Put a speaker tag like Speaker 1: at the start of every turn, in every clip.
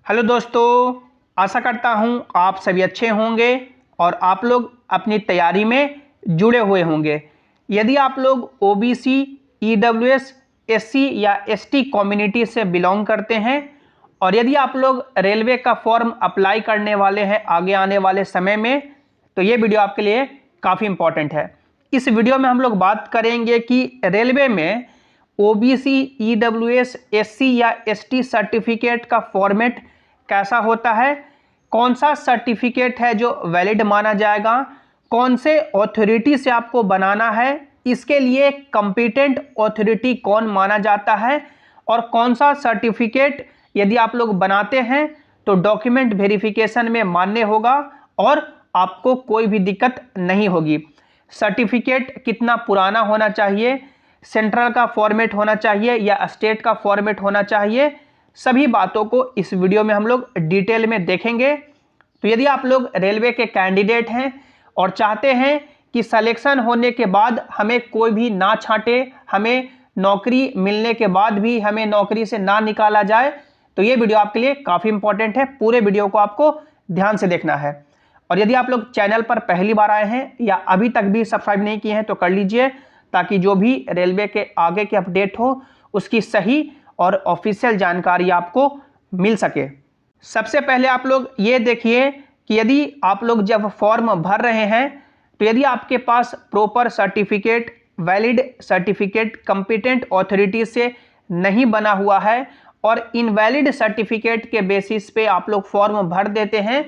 Speaker 1: Hello दोस्तों, आशा करता हूं आप सभी अच्छे होंगे और आप लोग अपनी तैयारी में जुड़े हुए होंगे। यदि आप लोग ओबीसी, ईडब्ल्यूएस, एससी या एसटी कम्युनिटी से बिलोंग करते हैं और यदि आप लोग रेलवे का फॉर्म अप्लाई करने वाले हैं आगे आने वाले समय में, तो ये वीडियो आपके लिए काफ़ी इंपॉर्टेंट है। इस वीडियो में हम लोग बात करेंगे कि रेलवे में ओबीसी, ईडब्ल्यूएस, एससी या एसटी सर्टिफिकेट का फॉर्मेट कैसा होता है, कौन सा सर्टिफिकेट है जो वैलिड माना जाएगा, कौन से अथॉरिटी से आपको बनाना है, इसके लिए कॉम्पिटेंट अथॉरिटी कौन माना जाता है और कौन सा सर्टिफिकेट यदि आप लोग बनाते हैं तो डॉक्यूमेंट वेरिफिकेशन में मान्य होगा और आपको कोई भी दिक्कत नहीं होगी। सर्टिफिकेट कितना पुराना होना चाहिए, सेंट्रल का फॉर्मेट होना चाहिए या स्टेट का फॉर्मेट होना चाहिए, सभी बातों को इस वीडियो में हम लोग डिटेल में देखेंगे। तो यदि आप लोग रेलवे के कैंडिडेट हैं और चाहते हैं कि सिलेक्शन होने के बाद हमें कोई भी ना छांटे, हमें नौकरी मिलने के बाद भी हमें नौकरी से ना निकाला जाए, तो ये वीडियो आपके लिए काफ़ी इंपॉर्टेंट है। पूरे वीडियो को आपको ध्यान से देखना है। और यदि आप लोग चैनल पर पहली बार आए हैं या अभी तक भी सब्सक्राइब नहीं किए हैं तो कर लीजिए, ताकि जो भी रेलवे के आगे के अपडेट हो उसकी सही और ऑफिशियल जानकारी आपको मिल सके। सबसे पहले आप लोग ये देखिए कि यदि आप लोग जब फॉर्म भर रहे हैं तो यदि आपके पास proper certificate, valid certificate competent authority से नहीं बना हुआ है और इनवैलिड सर्टिफिकेट के बेसिस पे आप लोग फॉर्म भर देते हैं,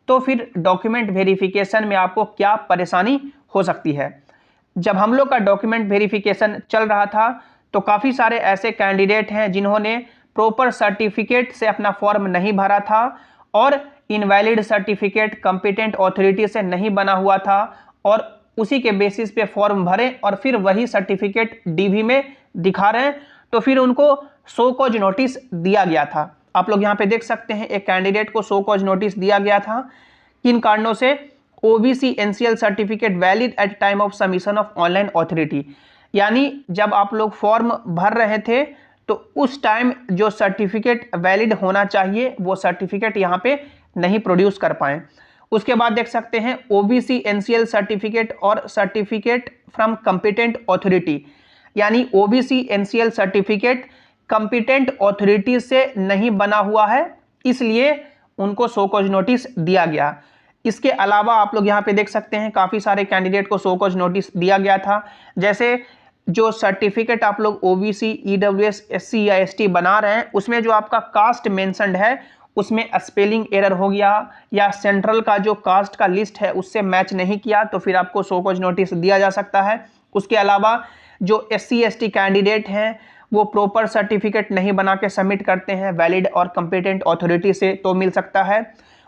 Speaker 1: तो फिर डॉक्यूमेंट वेरिफिकेशन में आपको क्या परेशानी हो सकती है। जब हम लोग का डॉक्यूमेंट वेरिफिकेशन चल रहा था तो काफ़ी सारे ऐसे कैंडिडेट हैं जिन्होंने प्रॉपर सर्टिफिकेट से अपना फॉर्म नहीं भरा था और इनवैलिड सर्टिफिकेट कॉम्पिटेंट अथॉरिटी से नहीं बना हुआ था और उसी के बेसिस पे फॉर्म भरे और फिर वही सर्टिफिकेट डीवी में दिखा रहे हैं, तो फिर उनको शो कॉज नोटिस दिया गया था। आप लोग यहाँ पे देख सकते हैं एक कैंडिडेट को शो कॉज नोटिस दिया गया था। किन कारणों से? OBC NCL certificate valid at time of submission of online authority, यानी जब आप लोग फॉर्म भर रहे थे तो उस टाइम जो सर्टिफिकेट वैलिड होना चाहिए वो सर्टिफिकेट यहाँ पे नहीं प्रोड्यूस कर पाए। उसके बाद देख सकते हैं ओबीसी एनसीएल सर्टिफिकेट और सर्टिफिकेट फ्रॉम कॉम्पिटेंट अथॉरिटी, यानी OBC NCL certificate competent authority से नहीं बना हुआ है, इसलिए उनको शो कॉज नोटिस दिया गया। इसके अलावा आप लोग यहाँ पे देख सकते हैं काफ़ी सारे कैंडिडेट को शो कॉज नोटिस दिया गया था। जैसे जो सर्टिफिकेट आप लोग ओबीसी, ईडब्ल्यूएस, एससी या एसटी बना रहे हैं उसमें जो आपका कास्ट मेंशन्ड है उसमें स्पेलिंग एरर हो गया या सेंट्रल का जो कास्ट का लिस्ट है उससे मैच नहीं किया, तो फिर आपको शो कॉज नोटिस दिया जा सकता है। उसके अलावा जो एससी एसटी कैंडिडेट हैं वो प्रॉपर सर्टिफिकेट नहीं बना के सबमिट करते हैं वैलिड और कॉम्पिटेंट अथॉरिटी से, तो मिल सकता है।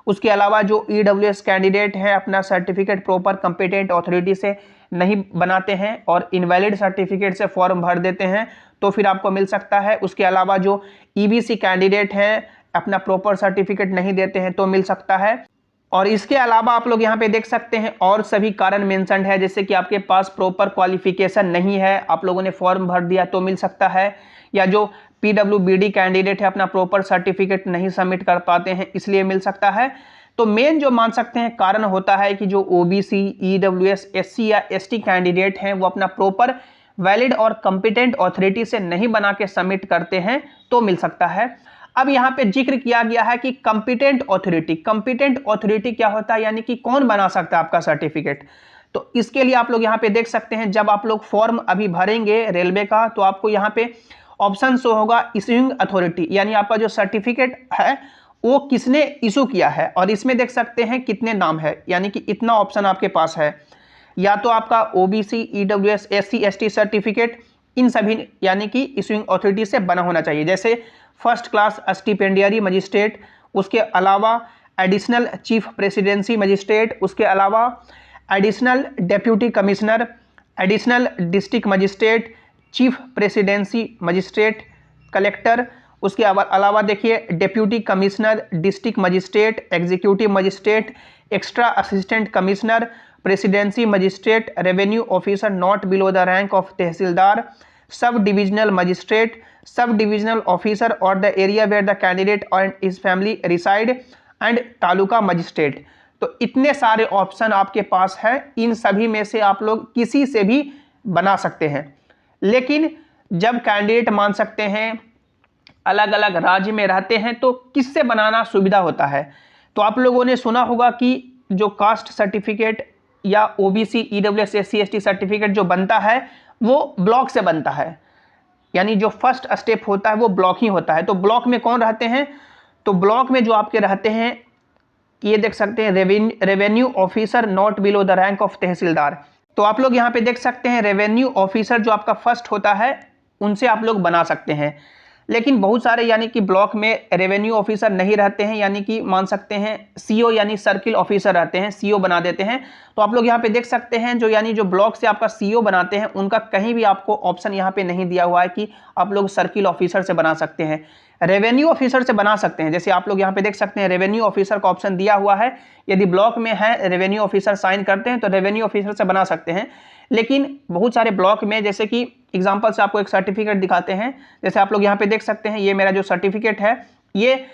Speaker 1: उसके अलावा जो ईडब्ल्यूएस कैंडिडेट हैं अपना सर्टिफिकेट प्रॉपर कॉम्पिटेंट अथॉरिटी से नहीं बनाते हैं और इनवैलिड सर्टिफिकेट से फॉर्म भर देते हैं, तो फिर आपको मिल सकता है। उसके अलावा जो ईबीसी कैंडिडेट हैं अपना प्रॉपर सर्टिफिकेट नहीं देते हैं तो मिल सकता है। और इसके अलावा आप लोग यहाँ पे देख सकते हैं और सभी कारण मेंशन्ड है, जैसे कि आपके पास प्रॉपर क्वालिफिकेशन नहीं है, आप लोगों ने फॉर्म भर दिया तो मिल सकता है, या जो पीडब्ल्यूबीडी कैंडिडेट है अपना प्रॉपर सर्टिफिकेट नहीं सबमिट कर पाते हैं इसलिए मिल सकता है। तो मेन जो मान सकते हैं कारण होता है कि जो ओबीसी, ईडब्ल्यूएस, एससी या एसटी कैंडिडेट हैं वो अपना प्रॉपर वैलिड और कॉम्पिटेंट अथॉरिटी से नहीं बना के सबमिट करते हैं तो मिल सकता है। अब यहाँ पे जिक्र किया गया है कि कॉम्पिटेंट अथॉरिटी, कॉम्पिटेंट अथॉरिटी क्या होता है, यानी कि कौन बना सकता है आपका सर्टिफिकेट। तो इसके लिए आप लोग यहाँ पे देख सकते हैं जब आप लोग फॉर्म अभी भरेंगे रेलवे का तो आपको यहाँ पे ऑप्शन शो होगा इशूइंग अथॉरिटी, यानी आपका जो सर्टिफिकेट है वो किसने इशू किया है, और इसमें देख सकते हैं कितने नाम है, यानी कि इतना ऑप्शन आपके पास है। या तो आपका OBC, EWS, SC, ST certificate in सभी यानी कि इशूइंग अथॉरिटी से बना होना चाहिए, जैसे फर्स्ट क्लास स्टिपेंडियरी मजिस्ट्रेट, उसके अलावा एडिशनल चीफ प्रेसिडेंसी मजिस्ट्रेट, उसके अलावा additional deputy commissioner, additional district magistrate, chief presidency magistrate, collector, उसके अलावा देखिए deputy commissioner, district magistrate, executive magistrate, extra assistant commissioner, presidency magistrate, revenue officer not below the rank of tahsildar, sub divisional magistrate, sub divisional officer और the area where the candidate and his family reside and taluka magistrate. तो इतने सारे option आपके पास है, इन सभी में से आप लोग किसी से भी बना सकते हैं। लेकिन जब कैंडिडेट मान सकते हैं अलग अलग राज्य में रहते हैं तो किससे बनाना सुविधा होता है? तो आप लोगों ने सुना होगा कि जो कास्ट सर्टिफिकेट या OBC EWS SC ST certificate जो बनता है वो ब्लॉक से बनता है, यानी जो फर्स्ट स्टेप होता है वो ब्लॉक ही होता है। तो ब्लॉक में कौन रहते हैं? तो ब्लॉक में जो आपके रहते हैं ये देख सकते हैं revenue officer not below the rank of tahsildar. तो आप लोग यहाँ पे देख सकते हैं रेवेन्यू ऑफिसर जो आपका फर्स्ट होता है उनसे आप लोग बना सकते हैं। लेकिन बहुत सारे यानी कि ब्लॉक में रेवेन्यू ऑफिसर नहीं रहते हैं, यानी कि मान सकते हैं सीओ यानी सर्किल ऑफिसर रहते हैं, सीओ बना देते हैं। तो आप लोग यहाँ पे देख सकते हैं जो यानी जो ब्लॉक से आपका सीओ बनाते हैं उनका कहीं भी आपको ऑप्शन यहाँ पे नहीं दिया हुआ है कि आप लोग सर्किल ऑफिसर से बना सकते हैं। रेवेन्यू ऑफिसर से बना सकते हैं, जैसे आप लोग यहाँ पे देख सकते हैं रेवेन्यू ऑफिसर का ऑप्शन दिया हुआ है। यदि ब्लॉक में है रेवेन्यू ऑफिसर साइन करते हैं तो रेवेन्यू ऑफिसर से बना सकते हैं। लेकिन बहुत सारे ब्लॉक में, जैसे कि एग्जांपल से आपको एक सर्टिफिकेट दिखाते हैं, जैसे आप लोग यहाँ पे देख सकते हैं ये मेरा जो सर्टिफिकेट है, ये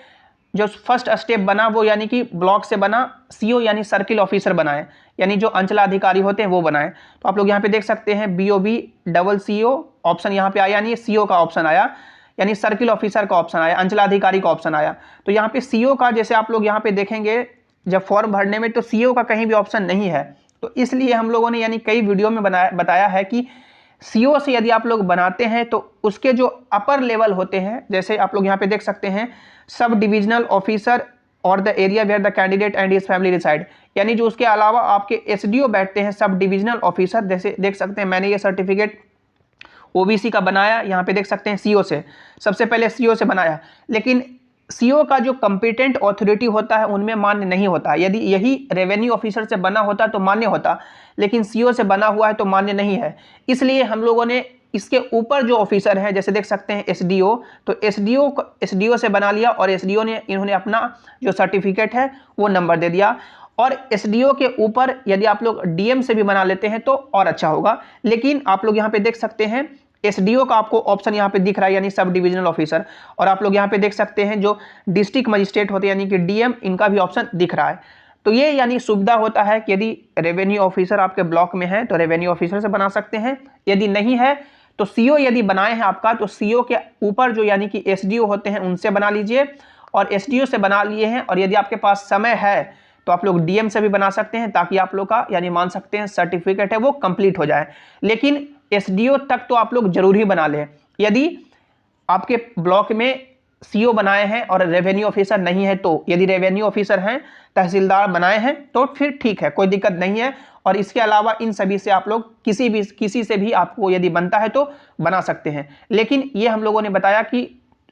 Speaker 1: जो फर्स्ट स्टेप बना वो यानी कि ब्लॉक से बना, सीओ यानी सर्किल ऑफिसर बनाए, यानी जो अंचलाधिकारी होते हैं वो बनाए। तो आप लोग यहाँ पे देख सकते हैं BOB डबल CO ऑप्शन यहाँ पे आया, यानी CO का ऑप्शन आया, यानी सर्किल ऑफिसर का ऑप्शन आया, अंचलाधिकारी का ऑप्शन आया। तो यहाँ पे CO का, जैसे आप लोग यहाँ पे देखेंगे जब फॉर्म भरने में, तो CO का कहीं भी ऑप्शन नहीं है। तो इसलिए हम लोगों ने यानी कई वीडियो में बताया है कि CO से यदि आप लोग बनाते हैं तो उसके जो अपर लेवल होते हैं, जैसे आप लोग यहाँ पे देख सकते हैं सब डिविजनल ऑफिसर और the area where the candidate and his family reside, यानी जो उसके अलावा आपके SDO बैठते हैं सब डिविजनल ऑफिसर। जैसे देख सकते हैं मैंने ये सर्टिफिकेट OBC का बनाया, यहाँ पे देख सकते हैं CO से, सबसे पहले CO से बनाया। लेकिन CO का जो कंपिटेंट ऑथोरिटी होता है उनमें मान्य नहीं होता। यदि यही रेवेन्यू ऑफिसर से बना होता तो मान्य होता, लेकिन CO से बना हुआ है तो मान्य नहीं है। इसलिए हम लोगों ने इसके ऊपर जो ऑफिसर है, जैसे देख सकते हैं SDO, तो SDO से बना लिया और SDO ने इन्होंने अपना जो सर्टिफिकेट है वो नंबर दे दिया। और SDO के ऊपर यदि आप लोग DM से भी बना लेते हैं तो और अच्छा होगा। लेकिन आप लोग यहाँ पे देख सकते हैं SDO का आपको ऑप्शन यहाँ पे दिख रहा है, यानी सब डिविजनल ऑफिसर। और आप लोग यहाँ पे देख सकते हैं जो डिस्ट्रिक्ट मजिस्ट्रेट होते हैं यानी कि DM, इनका भी ऑप्शन दिख रहा है। तो ये यानी सुविधा होता है कि यदि रेवेन्यू ऑफिसर आपके ब्लॉक में है तो रेवेन्यू ऑफिसर से बना सकते हैं, यदि नहीं है तो CO यदि बनाए हैं आपका तो CO के ऊपर जो यानी कि SDO होते हैं उनसे बना लीजिए। और SDO से बना लिए हैं और यदि आपके पास समय है तो आप लोग DM से भी बना सकते हैं, ताकि आप लोग का यानी मान सकते हैं सर्टिफिकेट है वो कंप्लीट हो जाए। लेकिन SDO तक तो आप लोग जरूर ही बना लें। यदि आपके ब्लॉक में CO बनाए हैं और रेवेन्यू ऑफिसर नहीं है, तो यदि रेवेन्यू ऑफिसर हैं, तहसीलदार बनाए हैं तो फिर ठीक है, कोई दिक्कत नहीं है। और इसके अलावा इन सभी से आप लोग किसी से भी आपको यदि बनता है तो बना सकते हैं। लेकिन ये हम लोगों ने बताया कि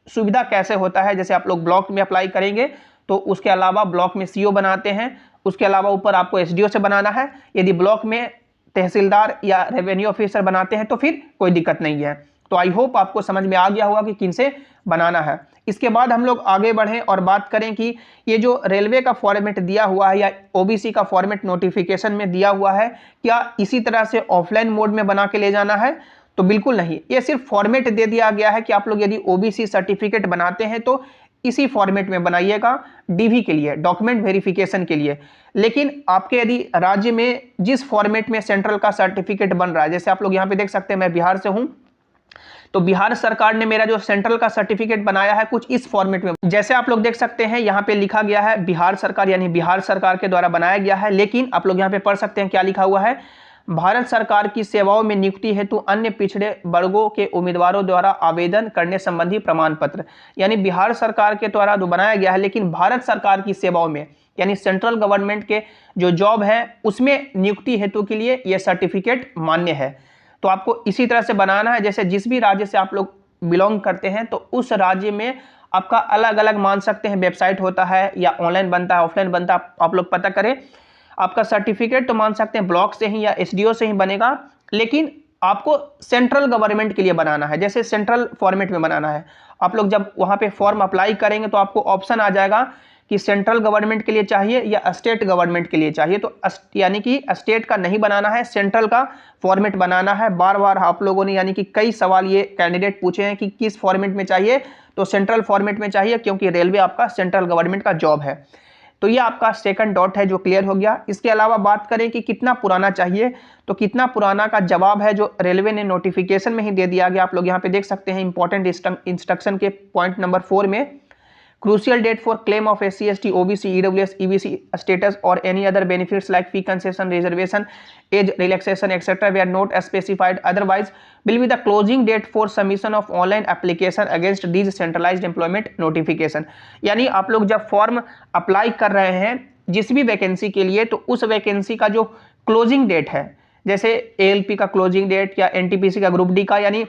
Speaker 1: सुविधा कैसे होता है। जैसे आप लोग ब्लॉक में अप्लाई करेंगे तो उसके अलावा ब्लॉक में CO बनाते हैं, उसके अलावा ऊपर आपको SDO से बनाना है। यदि ब्लॉक में तहसीलदार या रेवेन्यू ऑफिसर बनाते हैं तो फिर कोई दिक्कत नहीं है। तो आई होप आपको समझ में आ गया होगा कि किन से बनाना है। इसके बाद हम लोग आगे बढ़ें और बात करें कि ये जो रेलवे का फॉर्मेट दिया हुआ है या OBC का फॉर्मेट नोटिफिकेशन में दिया हुआ है, क्या इसी तरह से ऑफलाइन मोड में बना के ले जाना है? तो बिल्कुल नहीं, ये सिर्फ फॉर्मेट दे दिया गया है कि आप लोग यदि OBC सर्टिफिकेट बनाते हैं तो इसी फॉर्मेट में बनाइएगा DV के लिए, डॉक्यूमेंट वेरिफिकेशन के लिए। लेकिन आपके यदि राज्य में जिस फॉर्मेट में सेंट्रल का सर्टिफिकेट बन रहा है, जैसे आप लोग यहाँ पे देख सकते हैं मैं बिहार से हूँ, तो बिहार सरकार ने मेरा जो सेंट्रल का सर्टिफिकेट बनाया है कुछ इस फॉर्मेट में, जैसे आप लोग देख सकते हैं यहाँ पे लिखा गया है बिहार सरकार, यानी बिहार सरकार के द्वारा बनाया गया है। लेकिन आप लोग यहाँ पे पढ़ सकते हैं क्या लिखा हुआ है, भारत सरकार की सेवाओं में नियुक्ति हेतु अन्य पिछड़े वर्गों के उम्मीदवारों द्वारा आवेदन करने संबंधी प्रमाण पत्र। यानी बिहार सरकार के द्वारा जो बनाया गया है, लेकिन भारत सरकार की सेवाओं में यानी सेंट्रल गवर्नमेंट के जो जॉब है उसमें नियुक्ति हेतु के लिए यह सर्टिफिकेट मान्य है। तो आपको इसी तरह से बनाना है, जैसे जिस भी राज्य से आप लोग बिलोंग करते हैं तो उस राज्य में आपका अलग अलग मान सकते हैं वेबसाइट होता है, या ऑनलाइन बनता है ऑफलाइन बनता है, आप लोग पता करें। आपका सर्टिफिकेट तो मान सकते हैं ब्लॉक से ही या SDO से ही बनेगा, लेकिन आपको सेंट्रल गवर्नमेंट के लिए बनाना है, जैसे सेंट्रल फॉर्मेट में बनाना है। आप लोग जब वहाँ पे फॉर्म अप्लाई करेंगे तो आपको ऑप्शन आ जाएगा कि सेंट्रल गवर्नमेंट के लिए चाहिए या स्टेट गवर्नमेंट के लिए चाहिए। तो यानी कि स्टेट का नहीं बनाना है, सेंट्रल का फॉर्मेट बनाना है। बार बार आप लोगों ने यानी कि कई सवाल ये कैंडिडेट पूछे हैं कि किस फॉर्मेट में चाहिए, तो सेंट्रल फॉर्मेट में चाहिए, क्योंकि रेलवे आपका सेंट्रल गवर्नमेंट का जॉब है। तो ये आपका सेकंड डॉट है जो क्लियर हो गया। इसके अलावा बात करें कि कितना पुराना चाहिए, तो कितना पुराना का जवाब है जो रेलवे ने नोटिफिकेशन में ही दे दिया गया। आप लोग यहाँ पे देख सकते हैं इंपॉर्टेंट इंस्ट्रक्शन के पॉइंट नंबर 4 में, crucial date for claim of SC, ST, OBC, EWS, EBC status or any other benefits like fee concession, reservation, age relaxation, etc. were not specified otherwise will be the closing date for submission of online application against these centralized employment notification। यानी आप लोग जब form apply कर रहे हैं जिस भी vacancy के लिए, तो उस वैकेंसी का जो क्लोजिंग डेट है, जैसे ALP का क्लोजिंग डेट या NTPC का ग्रुप डी का, यानी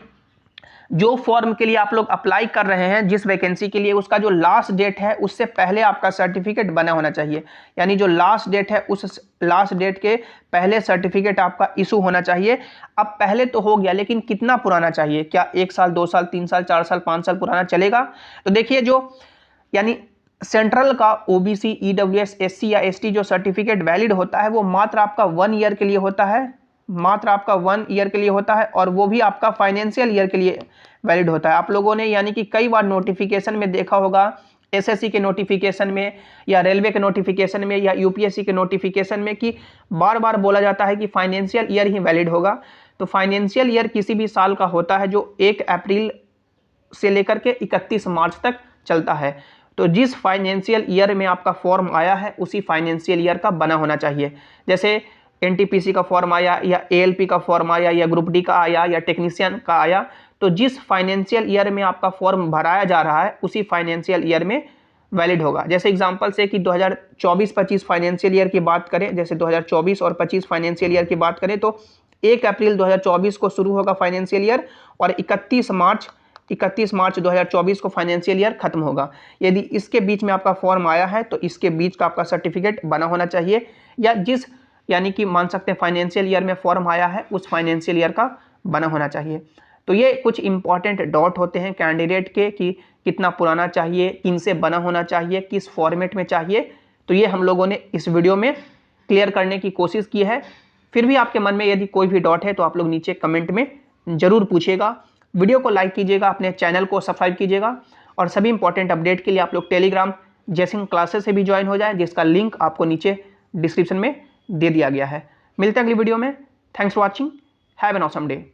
Speaker 1: जो फॉर्म के लिए आप लोग अप्लाई कर रहे हैं जिस वैकेंसी के लिए, उसका जो लास्ट डेट है उससे पहले आपका सर्टिफिकेट बना होना चाहिए। यानी जो लास्ट डेट है उस लास्ट डेट के पहले सर्टिफिकेट आपका इशू होना चाहिए। अब पहले तो हो गया, लेकिन कितना पुराना चाहिए? क्या 1 साल, 2 साल, 3 साल, 4 साल, 5 साल पुराना चलेगा? तो देखिए, जो यानी सेंट्रल का OBC, EWS, SC या ST जो सर्टिफिकेट वैलिड होता है वो मात्र आपका 1 ईयर के लिए होता है, मात्र आपका 1 ईयर के लिए होता है, और वो भी आपका फाइनेंशियल ईयर के लिए वैलिड होता है। आप लोगों ने यानी कि कई बार नोटिफिकेशन में देखा होगा, SSC के नोटिफिकेशन में या रेलवे के नोटिफिकेशन में या UPSC के नोटिफिकेशन में, कि बार बार बोला जाता है कि फाइनेंशियल ईयर ही वैलिड होगा। तो फाइनेंशियल ईयर किसी भी साल का होता है जो 1 अप्रैल से लेकर के 31 मार्च तक चलता है। तो जिस फाइनेंशियल ईयर में आपका फॉर्म आया है उसी फाइनेंशियल ईयर का बना होना चाहिए। जैसे NTPC का फॉर्म आया या ALP का फॉर्म आया या ग्रुप डी का आया या टेक्नीशियन का आया, तो जिस फाइनेंशियल ईयर में आपका फॉर्म भराया जा रहा है उसी फाइनेंशियल ईयर में वैलिड होगा। जैसे एग्जांपल से कि 2024-25 फाइनेंशियल ईयर की बात करें, जैसे 2024 और 25 फाइनेंशियल ईयर की बात करें, तो 1 अप्रैल 2024 को शुरू होगा फाइनेंशियल ईयर और 31 मार्च 2024 को फाइनेंशियल ईयर खत्म होगा। यदि इसके बीच में आपका फॉर्म आया है तो इसके बीच का आपका सर्टिफिकेट बना होना चाहिए, या जिस यानी कि मान सकते हैं फाइनेंशियल ईयर में फॉर्म आया है उस फाइनेंशियल ईयर का बना होना चाहिए। तो ये कुछ इंपॉर्टेंट डॉट होते हैं कैंडिडेट के कि कितना पुराना चाहिए, किनसे बना होना चाहिए, किस फॉर्मेट में चाहिए। तो ये हम लोगों ने इस वीडियो में क्लियर करने की कोशिश की है। फिर भी आपके मन में यदि कोई भी डॉट है तो आप लोग नीचे कमेंट में जरूर पूछिएगा। वीडियो को लाइक कीजिएगा, अपने चैनल को सब्सक्राइब कीजिएगा, और सभी इंपॉर्टेंट अपडेट के लिए आप लोग टेलीग्राम जैसिंग क्लासेस से भी ज्वाइन हो जाएं, जिसका लिंक आपको नीचे डिस्क्रिप्शन में दे दिया गया है। मिलते हैं अगली वीडियो में। Thanks for watching, have an awesome day.